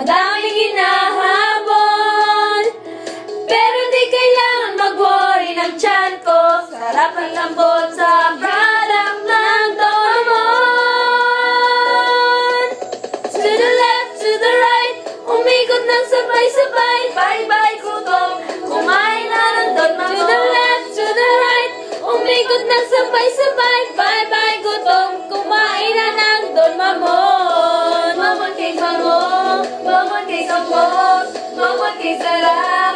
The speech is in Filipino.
ang daming hinahabol. Pero di kailangan mag-worry ng tiyan ko. Sarap ang lambot sa product ng Doraemon. To the left, to the right, umikot ng sabay-sabay. Bye-bye gutom, kumain na ng Don Mamon. To the left, to the right, umikot ng sabay-sabay. Bye-bye gutom, kumain na ng Don Mamon. Mamon cake mamon, mamon cake mamon, mamon cake sarap.